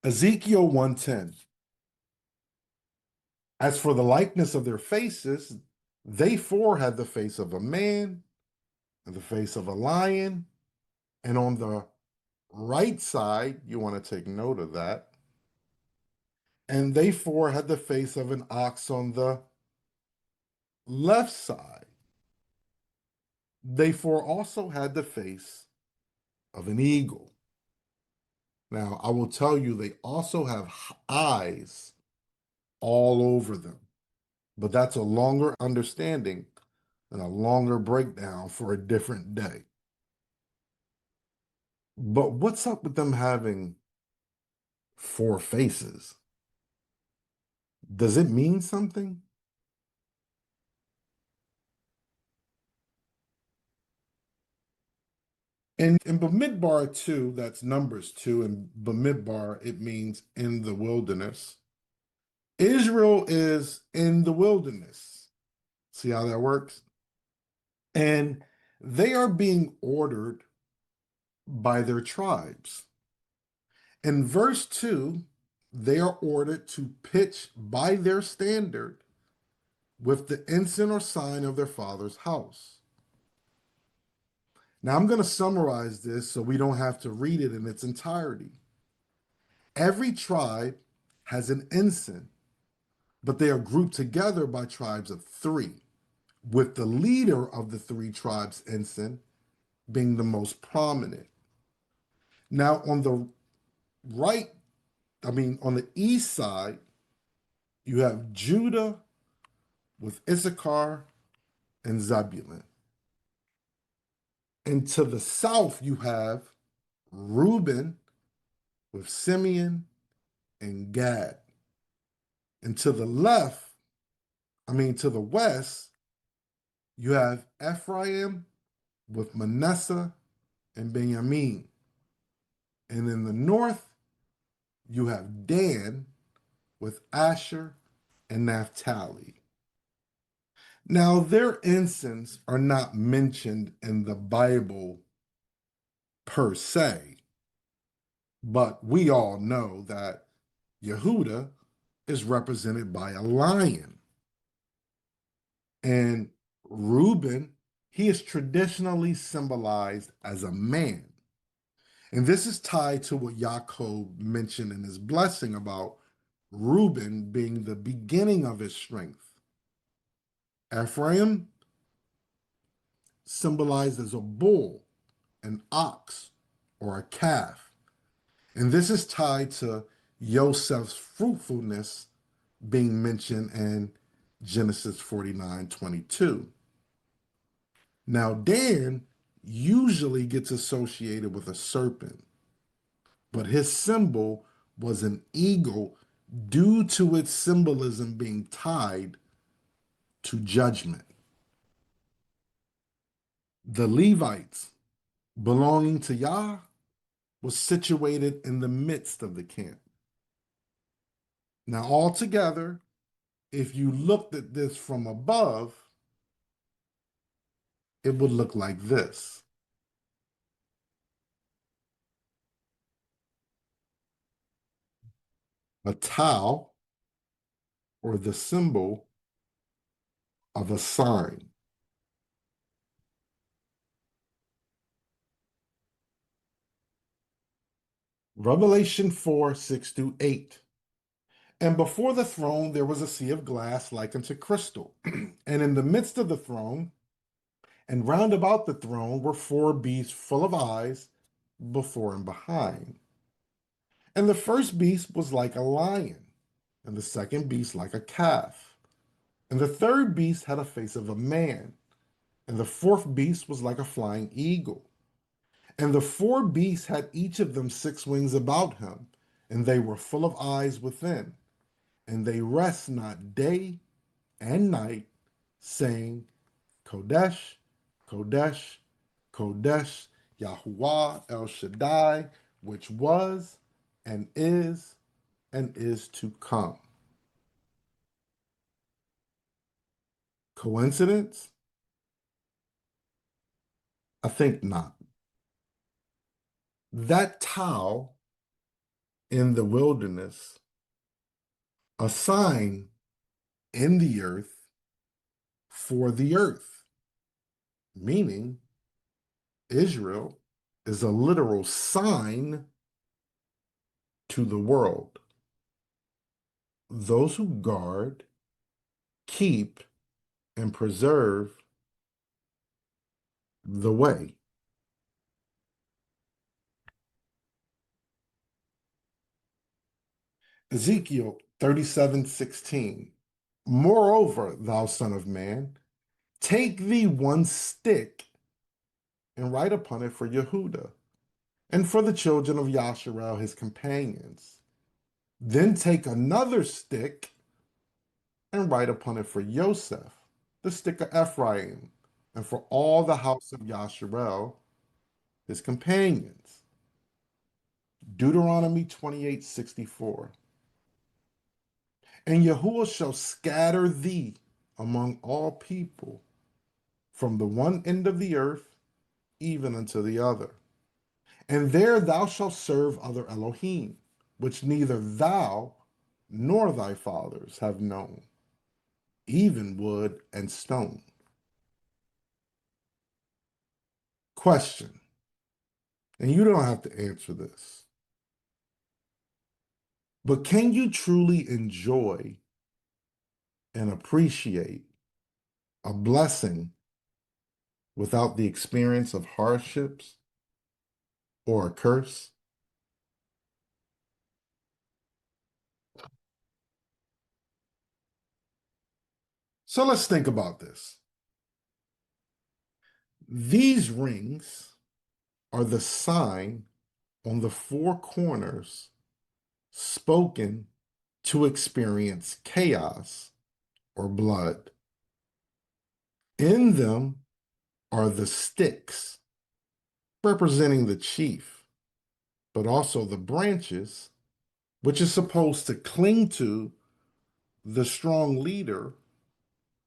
Ezekiel 1:10. As for the likeness of their faces, they four had the face of a man and the face of a lion. And on the right side, you want to take note of that. And they four had the face of an ox on the left side. They four also had the face of an eagle. Now, I will tell you, they also have eyes all over them, but that's a longer understanding and a longer breakdown for a different day. But what's up with them having four faces? Does it mean something? And in Bamidbar 2, that's Numbers 2, and Bamidbar, it means in the wilderness. Israel is in the wilderness. See how that works? And they are being ordered by their tribes. In verse 2, they are ordered to pitch by their standard with the ensign or sign of their father's house. Now, I'm going to summarize this so we don't have to read it in its entirety. Every tribe has an ensign, but they are grouped together by tribes of three, with the leader of the three tribes' ensign being the most prominent. Now, on the right, on the east side, you have Judah with Issachar and Zebulun. And to the south, you have Reuben with Simeon and Gad. And to the left, to the west, you have Ephraim with Manasseh and Benjamin. And in the north, you have Dan with Asher and Naphtali. Now, their ensigns are not mentioned in the Bible per se, but we all know that Yehuda is represented by a lion. And Reuben, he is traditionally symbolized as a man. And this is tied to what Yaakov mentioned in his blessing about Reuben being the beginning of his strength. Ephraim symbolized as a bull, an ox, or a calf. And this is tied to Joseph's fruitfulness being mentioned in Genesis 49:22. Now, Dan usually gets associated with a serpent, but his symbol was an eagle due to its symbolism being tied to judgment. The Levites, belonging to Yah, was situated in the midst of the camp. Now, altogether, if you looked at this from above, it would look like this. A tau, or the symbol of a sign. Revelation 4:6-8. And before the throne there was a sea of glass like unto crystal. And in the midst of the throne, and round about the throne, were four beasts full of eyes before and behind. And the first beast was like a lion, and the second beast like a calf. And the third beast had a face of a man, and the fourth beast was like a flying eagle. And the four beasts had each of them six wings about him, and they were full of eyes within, and they rest not day and night, saying, Kodesh, Kodesh, Kodesh, Yahuwah El Shaddai, which was and is to come. Coincidence? I think not. That Tau in the wilderness, a sign in the earth for the earth, meaning Israel is a literal sign to the world. Those who guard, keep, and preserve the way. Ezekiel 37:16. Moreover, thou son of man, take thee one stick and write upon it for Yehuda and for the children of Yasharel his companions. Then take another stick and write upon it for Joseph, the stick of Ephraim, and for all the house of Yasharel his companions. Deuteronomy 28:64. And Yahuwah shall scatter thee among all people, from the one end of the earth even unto the other. And there thou shalt serve other Elohim, which neither thou nor thy fathers have known, even wood and stone. Question, and you don't have to answer this, but can you truly enjoy and appreciate a blessing without the experience of hardships or a curse? So let's think about this. These rings are the sign on the four corners spoken to experience chaos or blood. In them are the sticks representing the chief, but also the branches, which is supposed to cling to the strong leader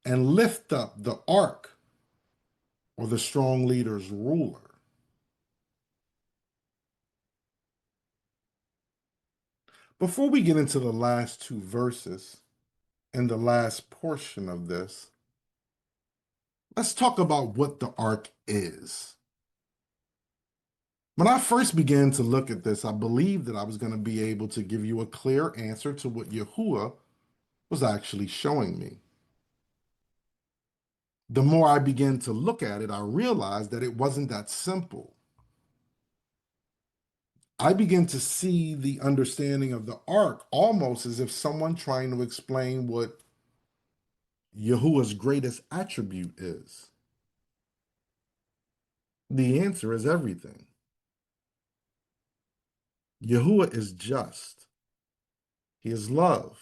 and lift up the ark or the strong leader's ruler. Before we get into the last two verses and the last portion of this, let's talk about what the ark is. When I first began to look at this, I believed that I was going to be able to give you a clear answer to what Yahuwah was actually showing me. The more I began to look at it, I realized that it wasn't that simple. I began to see the understanding of the ark almost as if someone trying to explain what Yahuwah's greatest attribute is. The answer is everything. Yahuwah is just. He is love,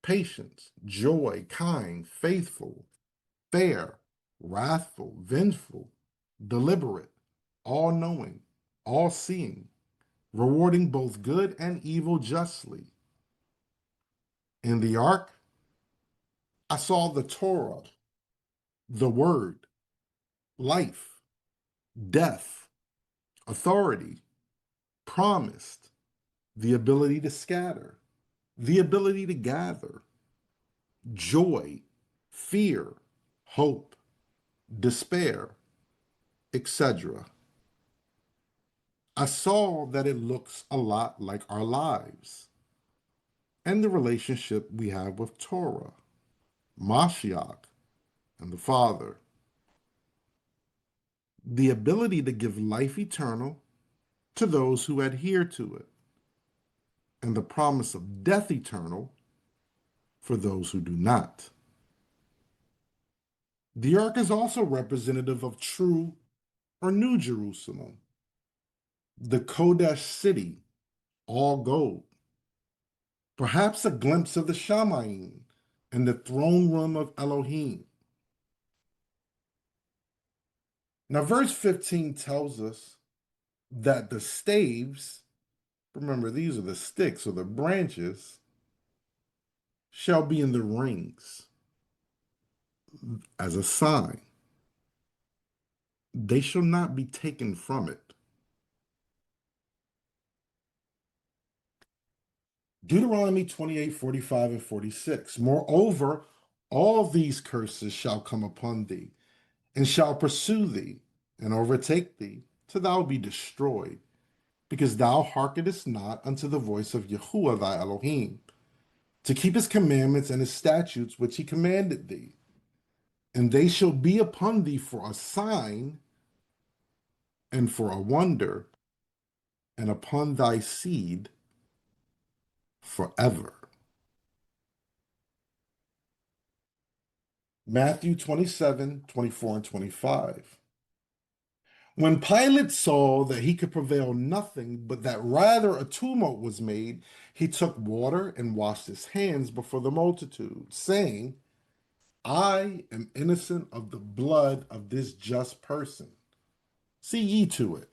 patience, joy, kind, faithful, fair, wrathful, vengeful, deliberate, all knowing, all seeing, rewarding both good and evil justly. In the ark, I saw the Torah, the word, life, death, authority, promised, the ability to scatter, the ability to gather, joy, fear, hope, despair, etc. I saw that it looks a lot like our lives and the relationship we have with Torah, Mashiach, and the Father. The ability to give life eternal to those who adhere to it, and the promise of death eternal for those who do not. The ark is also representative of true or New Jerusalem, the Kodesh city, all gold, perhaps a glimpse of the Shamayim and the throne room of Elohim. Now, verse 15 tells us that the staves, remember these are the sticks or the branches, shall be in the rings as a sign. They shall not be taken from it. Deuteronomy 28, 45, and 46. Moreover, all these curses shall come upon thee, and shall pursue thee, and overtake thee, till thou be destroyed, because thou hearkenest not unto the voice of Yahuwah thy Elohim, to keep his commandments and his statutes which he commanded thee. And they shall be upon thee for a sign and for a wonder, and upon thy seed forever. Matthew 27, 24, and 25. When Pilate saw that he could prevail nothing, but that rather a tumult was made, he took water and washed his hands before the multitude, saying, I am innocent of the blood of this just person. See ye to it.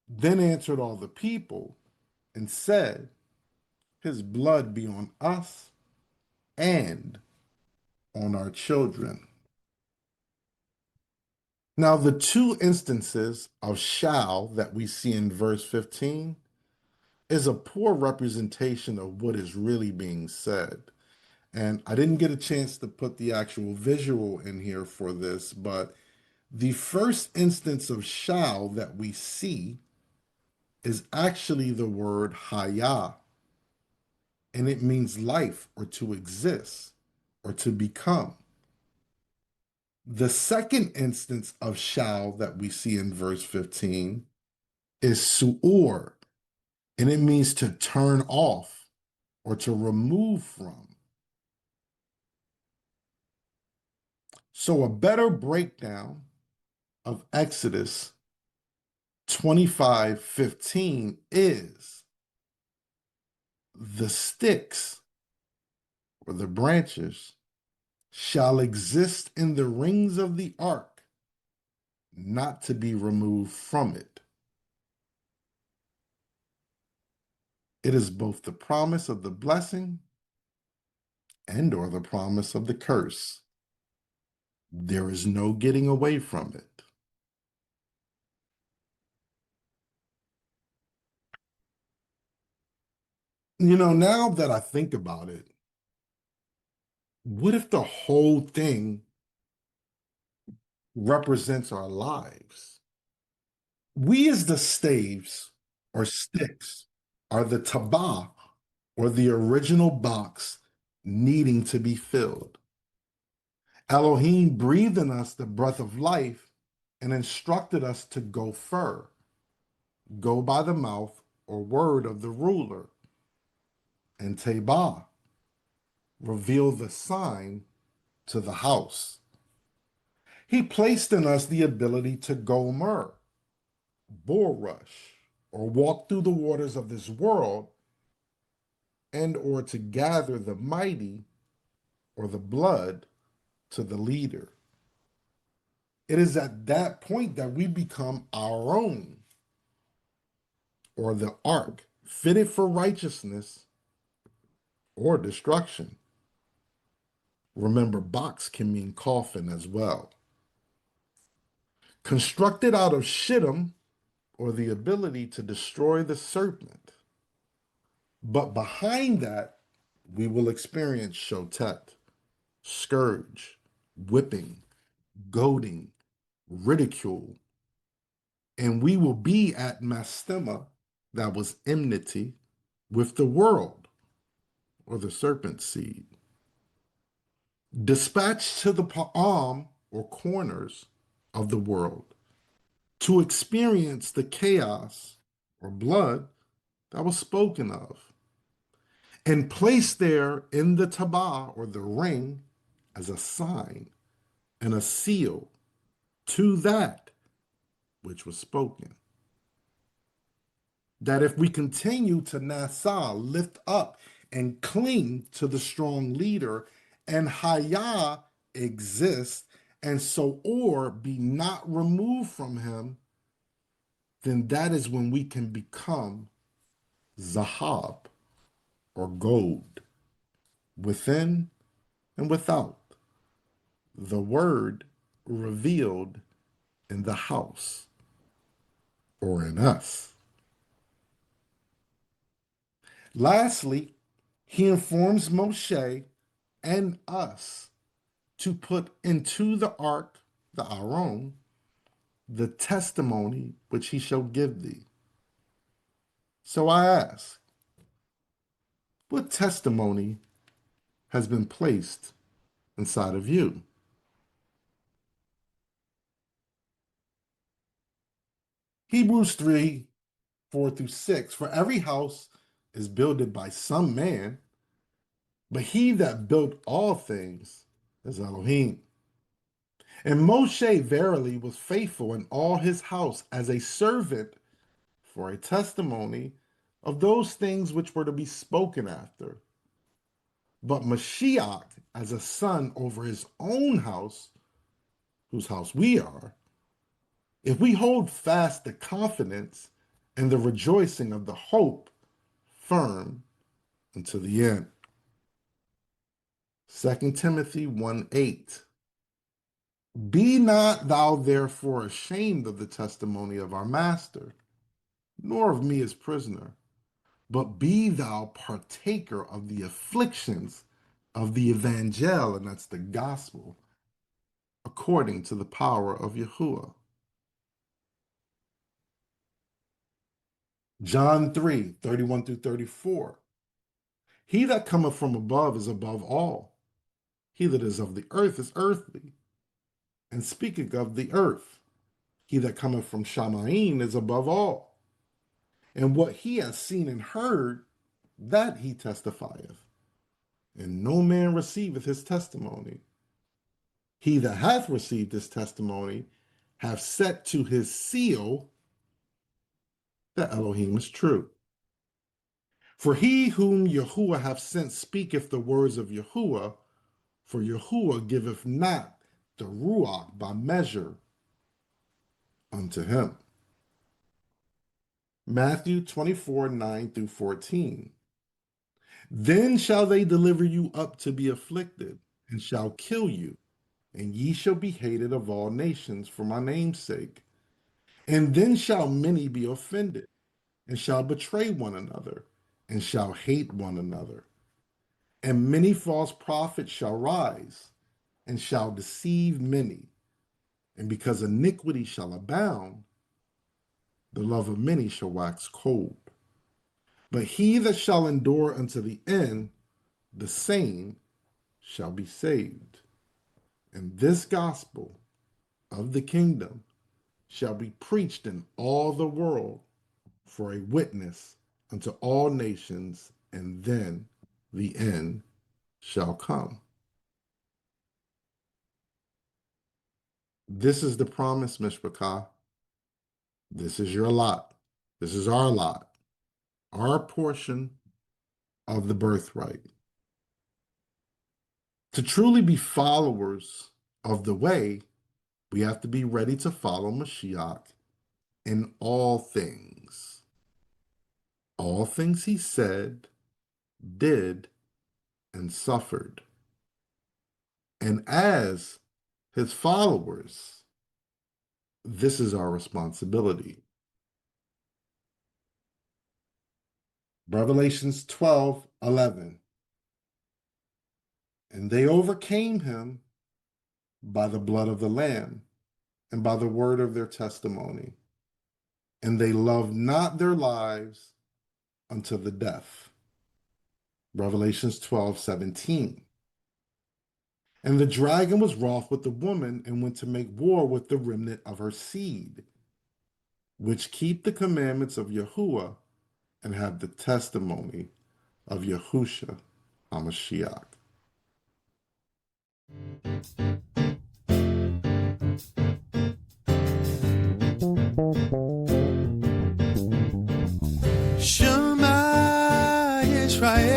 Then answered all the people and said, his blood be on us and on our children. Now, the two instances of shall that we see in verse 15 is a poor representation of what is really being said. And I didn't get a chance to put the actual visual in here for this, but the first instance of shall that we see is actually the word haya, and it means life or to exist or to become. The second instance of shall that we see in verse 15 is su'ur, and it means to turn off or to remove from. So a better breakdown of Exodus 25:15 is the sticks or the branches shall exist in the rings of the ark, not to be removed from it. It is both the promise of the blessing and or the promise of the curse. There is no getting away from it. Now that I think about it, what if the whole thing represents our lives? We, as the staves or sticks, are the tabah or the original box needing to be filled. Elohim breathed in us the breath of life and instructed us to go fur, go by the mouth or word of the ruler, and tebah, reveal the sign to the house. He placed in us the ability to gomer, bull rush, or walk through the waters of this world, and or to gather the mighty or the blood to the leader. It is at that point that we become our own, or the ark, fitted for righteousness or destruction. Remember, box can mean coffin as well. Constructed out of shittim, or the ability to destroy the serpent. But behind that, we will experience shotet, scourge, whipping, goading, ridicule, and we will be at mastema, that was enmity, with the world, or the serpent seed. Dispatched to the palm, or corners, of the world, to experience the chaos, or blood, that was spoken of, and placed there in the tabah, or the ring, as a sign and a seal to that which was spoken. That if we continue to nasa, lift up and cling to the strong leader, and haya exist, and so or be not removed from him, then that is when we can become zahab, or gold, within and without, the word revealed in the house, or in us. Lastly, he informs Moshe and us to put into the ark, the Aron, the testimony which he shall give thee. So I ask, what testimony has been placed inside of you? Hebrews 3, 4 through 6. For every house is builded by some man, but he that built all things is Elohim. And Moshe verily was faithful in all his house as a servant for a testimony of those things which were to be spoken after. But Mashiach as a son over his own house, whose house we are, if we hold fast the confidence and the rejoicing of the hope firm unto the end. 2 Timothy 1:8. Be not thou therefore ashamed of the testimony of our master, nor of me as prisoner, but be thou partaker of the afflictions of the evangel, and that's the gospel, according to the power of Yahuwah. John 3:31 through 34. He that cometh from above is above all. He that is of the earth is earthly, and speaketh of the earth. He that cometh from Shamaim is above all. And what he hath seen and heard, that he testifieth. And no man receiveth his testimony. He that hath received his testimony hath set to his seal that Elohim is true. For he whom Yahuwah hath sent speaketh the words of Yahuwah, for Yahuwah giveth not the Ruach by measure unto him. Matthew 24:9 through 14. Then shall they deliver you up to be afflicted, and shall kill you, and ye shall be hated of all nations for my name's sake. And then shall many be offended, and shall betray one another, and shall hate one another. And many false prophets shall rise, and shall deceive many. And because iniquity shall abound, the love of many shall wax cold. But he that shall endure unto the end, the same shall be saved. And this gospel of the kingdom shall be preached in all the world for a witness unto all nations, and then the end shall come. This is the promise, Mishpachah. This is your lot. This is our lot, our portion of the birthright. To truly be followers of the way, we have to be ready to follow Mashiach in all things. All things he said, did, and suffered. And as his followers, this is our responsibility. Revelations 12:11. And they overcame him by the blood of the Lamb and by the word of their testimony. And they loved not their lives unto the death. Revelations 12:17. And the dragon was wroth with the woman and went to make war with the remnant of her seed, which keep the commandments of Yahuwah and have the testimony of Yahusha HaMashiach. Shema Israel.